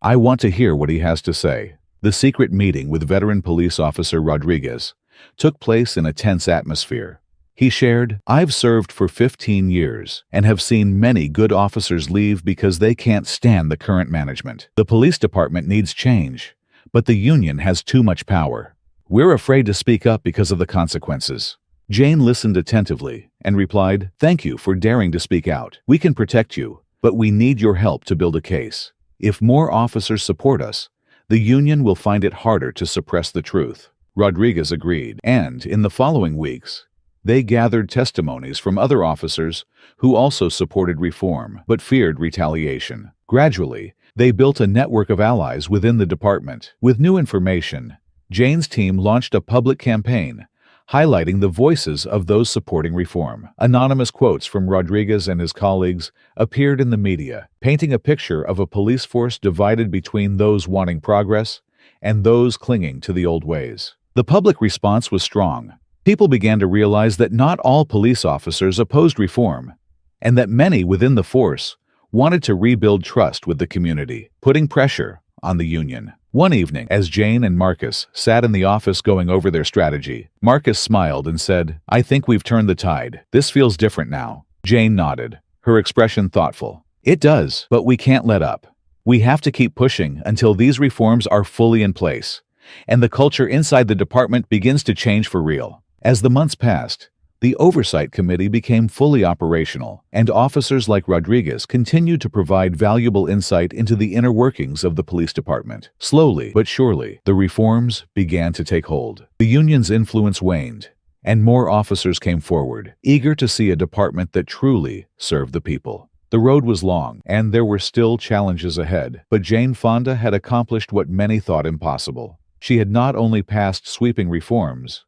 Speaker 1: I want to hear what he has to say." The secret meeting with veteran police officer Rodriguez took place in a tense atmosphere. He shared, "I've served for 15 years and have seen many good officers leave because they can't stand the current management. The police department needs change, but the union has too much power. We're afraid to speak up because of the consequences." Jane listened attentively and replied, "Thank you for daring to speak out. We can protect you, but we need your help to build a case. If more officers support us, the union will find it harder to suppress the truth." Rodriguez agreed, and in the following weeks, they gathered testimonies from other officers who also supported reform but feared retaliation. Gradually, they built a network of allies within the department. With new information, Jane's team launched a public campaign highlighting the voices of those supporting reform. Anonymous quotes from Rodriguez and his colleagues appeared in the media, painting a picture of a police force divided between those wanting progress and those clinging to the old ways. The public response was strong. People began to realize that not all police officers opposed reform, and that many within the force wanted to rebuild trust with the community. Putting pressure on the union. One evening, as Jane and Marcus sat in the office going over their strategy, Marcus smiled and said, "I think we've turned the tide. This feels different now." Jane nodded, her expression thoughtful. "It does, but we can't let up. We have to keep pushing until these reforms are fully in place, and the culture inside the department begins to change for real." As the months passed, the Oversight Committee became fully operational, and officers like Rodriguez continued to provide valuable insight into the inner workings of the police department. Slowly but surely, the reforms began to take hold. The union's influence waned, and more officers came forward, eager to see a department that truly served the people. The road was long, and there were still challenges ahead, but Jane Fonda had accomplished what many thought impossible. She had not only passed sweeping reforms,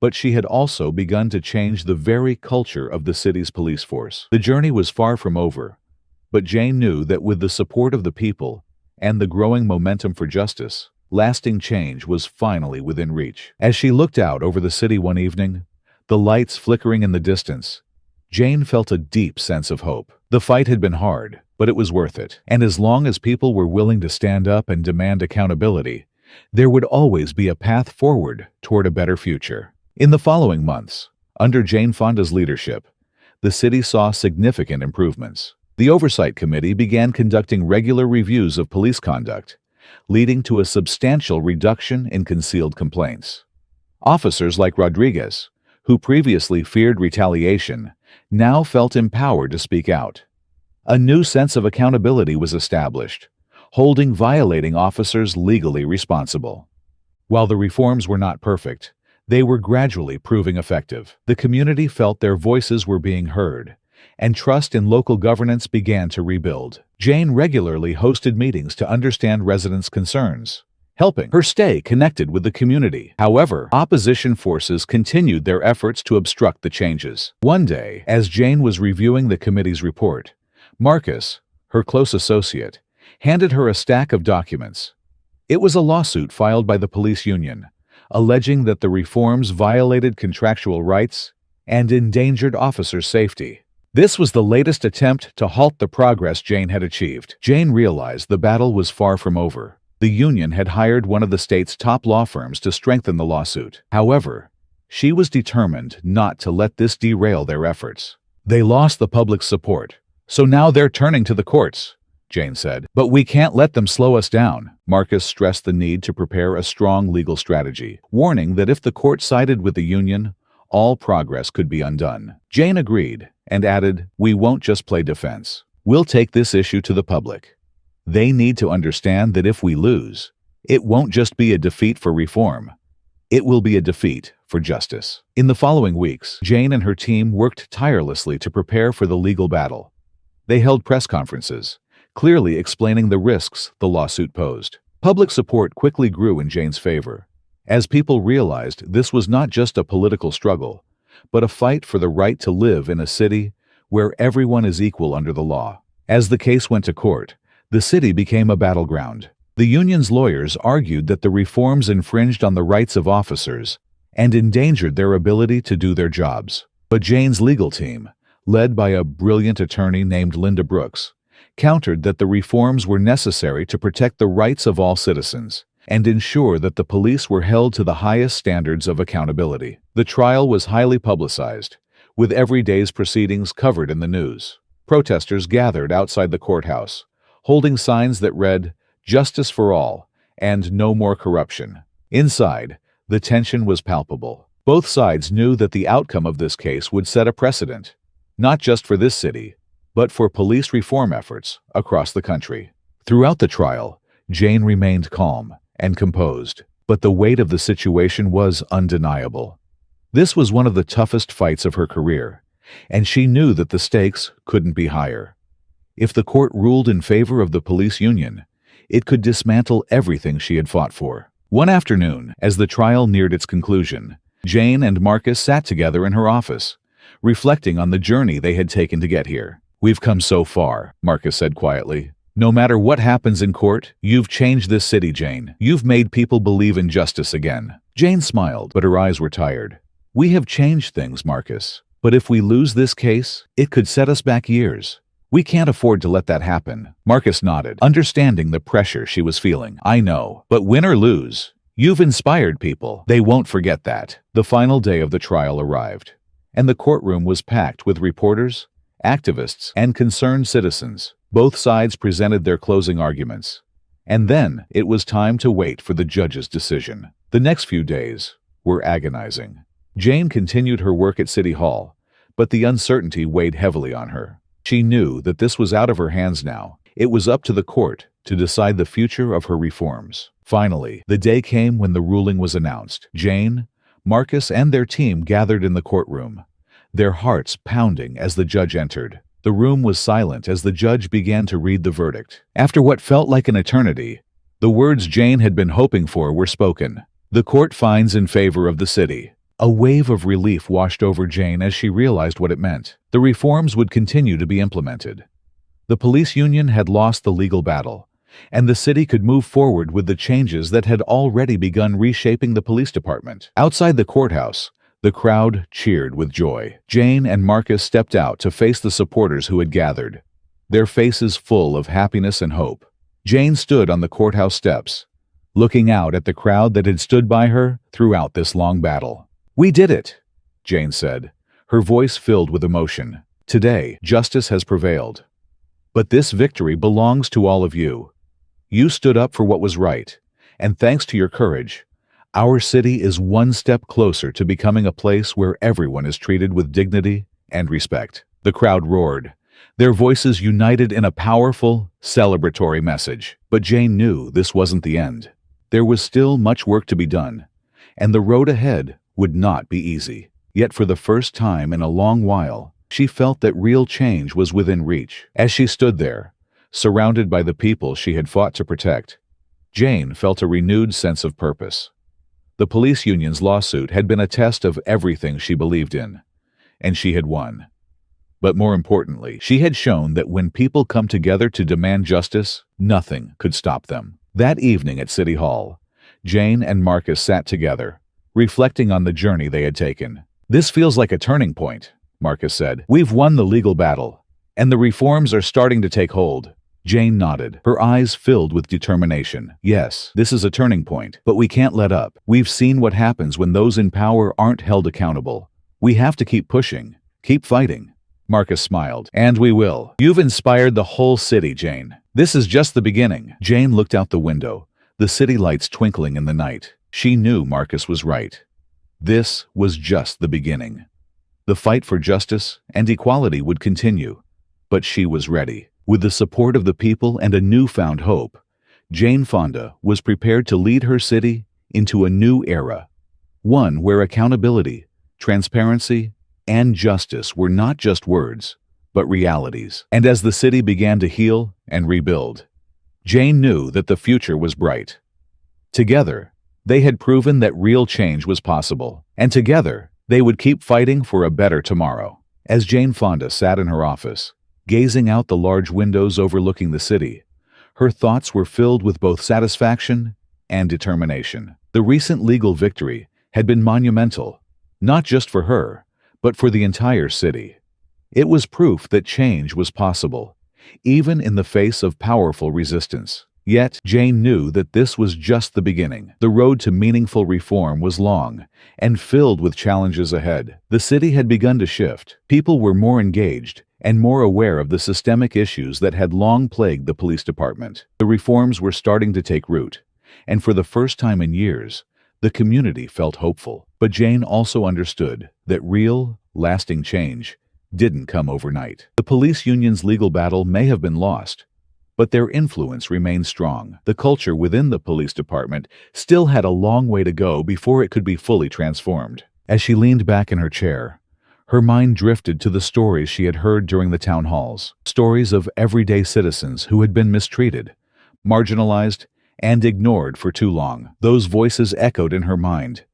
Speaker 1: but she had also begun to change the very culture of the city's police force. The journey was far from over, but Jane knew that with the support of the people and the growing momentum for justice, lasting change was finally within reach. As she looked out over the city one evening, the lights flickering in the distance, Jane felt a deep sense of hope. The fight had been hard, but it was worth it. And as long as people were willing to stand up and demand accountability, there would always be a path forward toward a better future. In the following months, under Jane Fonda's leadership, the city saw significant improvements. The Oversight Committee began conducting regular reviews of police conduct, leading to a substantial reduction in concealed complaints. Officers like Rodriguez, who previously feared retaliation, now felt empowered to speak out. A new sense of accountability was established, holding violating officers legally responsible. While the reforms were not perfect, they were gradually proving effective. The community felt their voices were being heard, and trust in local governance began to rebuild. Jane regularly hosted meetings to understand residents' concerns, helping her stay connected with the community. However, opposition forces continued their efforts to obstruct the changes. One day, as Jane was reviewing the committee's report, Marcus, her close associate, handed her a stack of documents. It was a lawsuit filed by the police union, alleging that the reforms violated contractual rights and endangered officers' safety. This was the latest attempt to halt the progress Jane had achieved. Jane realized the battle was far from over. The union had hired one of the state's top law firms to strengthen the lawsuit. However, she was determined not to let this derail their efforts. "They lost the public's support, so now they're turning to the courts," Jane said. "But we can't let them slow us down." Marcus stressed the need to prepare a strong legal strategy, warning that if the court sided with the union, all progress could be undone. Jane agreed and added, "We won't just play defense. We'll take this issue to the public. They need to understand that if we lose, it won't just be a defeat for reform. It will be a defeat for justice." In the following weeks, Jane and her team worked tirelessly to prepare for the legal battle. They held press conferences, clearly explaining the risks the lawsuit posed. Public support quickly grew in Jane's favor, as people realized this was not just a political struggle, but a fight for the right to live in a city where everyone is equal under the law. As the case went to court, the city became a battleground. The union's lawyers argued that the reforms infringed on the rights of officers and endangered their ability to do their jobs. But Jane's legal team, led by a brilliant attorney named Linda Brooks, countered that the reforms were necessary to protect the rights of all citizens and ensure that the police were held to the highest standards of accountability. The trial was highly publicized, with every day's proceedings covered in the news. Protesters gathered outside the courthouse, holding signs that read, "Justice for all," and "No more corruption." Inside, the tension was palpable. Both sides knew that the outcome of this case would set a precedent, not just for this city, but for police reform efforts across the country. Throughout the trial, Jane remained calm and composed, but the weight of the situation was undeniable. This was one of the toughest fights of her career, and she knew that the stakes couldn't be higher. If the court ruled in favor of the police union, it could dismantle everything she had fought for. One afternoon, as the trial neared its conclusion, Jane and Marcus sat together in her office, reflecting on the journey they had taken to get here. "We've come so far," Marcus said quietly. "No matter what happens in court, you've changed this city, Jane. You've made people believe in justice again." Jane smiled, but her eyes were tired. "We have changed things, Marcus. But if we lose this case, it could set us back years. We can't afford to let that happen. Marcus nodded, understanding the pressure she was feeling. I know, but win or lose, you've inspired people. They won't forget that. The final day of the trial arrived, and the courtroom was packed with reporters, activists, and concerned citizens. Both sides presented their closing arguments, and then it was time to wait for the judge's decision. The next few days were agonizing. Jane continued her work at City Hall, but the uncertainty weighed heavily on her. She knew that this was out of her hands now. It was up to the court to decide the future of her reforms. Finally, the day came when the ruling was announced. Jane, Marcus, and their team gathered in the courtroom, their hearts pounding as the judge entered. The room was silent as the judge began to read the verdict. After what felt like an eternity, the words Jane had been hoping for were spoken. The court finds in favor of the city. A wave of relief washed over Jane as she realized what it meant. The reforms would continue to be implemented. The police union had lost the legal battle, and the city could move forward with the changes that had already begun reshaping the police department. Outside the courthouse, the crowd cheered with joy. Jane and Marcus stepped out to face the supporters who had gathered, their faces full of happiness and hope. Jane stood on the courthouse steps, looking out at the crowd that had stood by her throughout this long battle. "We did it," Jane said, her voice filled with emotion. "Today, justice has prevailed. But this victory belongs to all of you. You stood up for what was right, and thanks to your courage, our city is one step closer to becoming a place where everyone is treated with dignity and respect." The crowd roared, their voices united in a powerful, celebratory message. But Jane knew this wasn't the end. There was still much work to be done, and the road ahead would not be easy. Yet for the first time in a long while, she felt that real change was within reach. As she stood there, surrounded by the people she had fought to protect, Jane felt a renewed sense of purpose. The police union's lawsuit had been a test of everything she believed in, and she had won. But more importantly, she had shown that when people come together to demand justice, nothing could stop them. That evening at City Hall, Jane and Marcus sat together, reflecting on the journey they had taken. "This feels like a turning point," Marcus said. "We've won the legal battle, and the reforms are starting to take hold." Jane nodded, her eyes filled with determination. "Yes, this is a turning point, but we can't let up. We've seen what happens when those in power aren't held accountable. We have to keep pushing, keep fighting." Marcus smiled. "And we will. You've inspired the whole city, Jane. This is just the beginning." Jane looked out the window, the city lights twinkling in the night. She knew Marcus was right. This was just the beginning. The fight for justice and equality would continue, but she was ready. With the support of the people and a newfound hope, Jane Fonda was prepared to lead her city into a new era, one where accountability, transparency, and justice were not just words, but realities. And as the city began to heal and rebuild, Jane knew that the future was bright. Together, they had proven that real change was possible, and together, they would keep fighting for a better tomorrow. As Jane Fonda sat in her office, gazing out the large windows overlooking the city, her thoughts were filled with both satisfaction and determination. The recent legal victory had been monumental, not just for her, but for the entire city. It was proof that change was possible, even in the face of powerful resistance. Yet, Jane knew that this was just the beginning. The road to meaningful reform was long and filled with challenges ahead. The city had begun to shift. People were more engaged and more aware of the systemic issues that had long plagued the police department. The reforms were starting to take root, and for the first time in years, the community felt hopeful. But Jane also understood that real, lasting change didn't come overnight. The police union's legal battle may have been lost, but their influence remained strong. The culture within the police department still had a long way to go before it could be fully transformed. As she leaned back in her chair, her mind drifted to the stories she had heard during the town halls, stories of everyday citizens who had been mistreated, marginalized, and ignored for too long. Those voices echoed in her mind,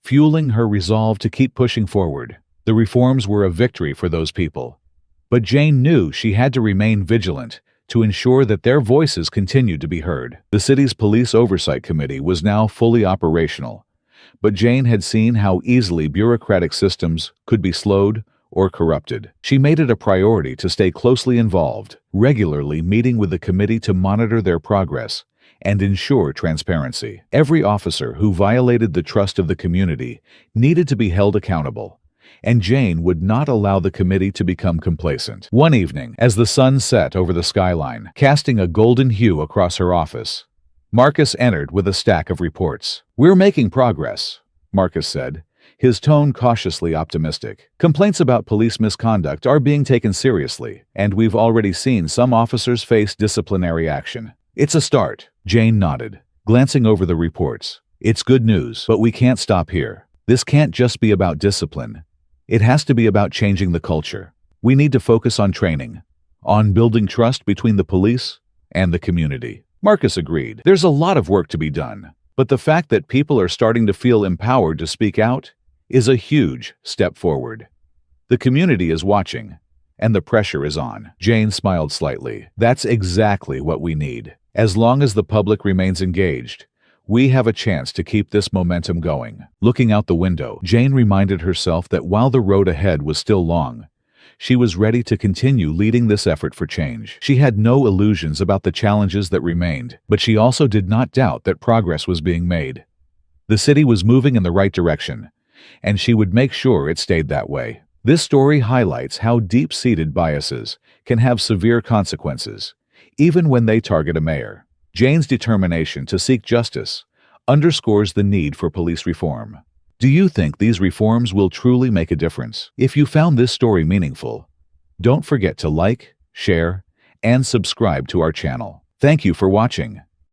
Speaker 1: fueling her resolve to keep pushing forward. The reforms were a victory for those people, but Jane knew she had to remain vigilant to ensure that their voices continued to be heard. The city's police oversight committee was now fully operational, but Jane had seen how easily bureaucratic systems could be slowed or corrupted. She made it a priority to stay closely involved, regularly meeting with the committee to monitor their progress and ensure transparency. Every officer who violated the trust of the community needed to be held accountable, and Jane would not allow the committee to become complacent. One evening, as the sun set over the skyline, casting a golden hue across her office, Marcus entered with a stack of reports. "We're making progress," Marcus said, his tone cautiously optimistic. "Complaints about police misconduct are being taken seriously, and we've already seen some officers face disciplinary action. It's a start." Jane nodded, glancing over the reports. "It's good news, but we can't stop here. This can't just be about discipline. It has to be about changing the culture. We need to focus on training, on building trust between the police and the community." Marcus agreed. "There's a lot of work to be done, but the fact that people are starting to feel empowered to speak out is a huge step forward. The community is watching, and the pressure is on." Jane smiled slightly. "That's exactly what we need. As long as the public remains engaged, we have a chance to keep this momentum going." Looking out the window, Jane reminded herself that while the road ahead was still long, she was ready to continue leading this effort for change. She had no illusions about the challenges that remained, but she also did not doubt that progress was being made. The city was moving in the right direction, and she would make sure it stayed that way. This story highlights how deep-seated biases can have severe consequences, even when they target a mayor. Jane's determination to seek justice underscores the need for police reform. Do you think these reforms will truly make a difference? If you found this story meaningful, don't forget to like, share, and subscribe to our channel. Thank you for watching.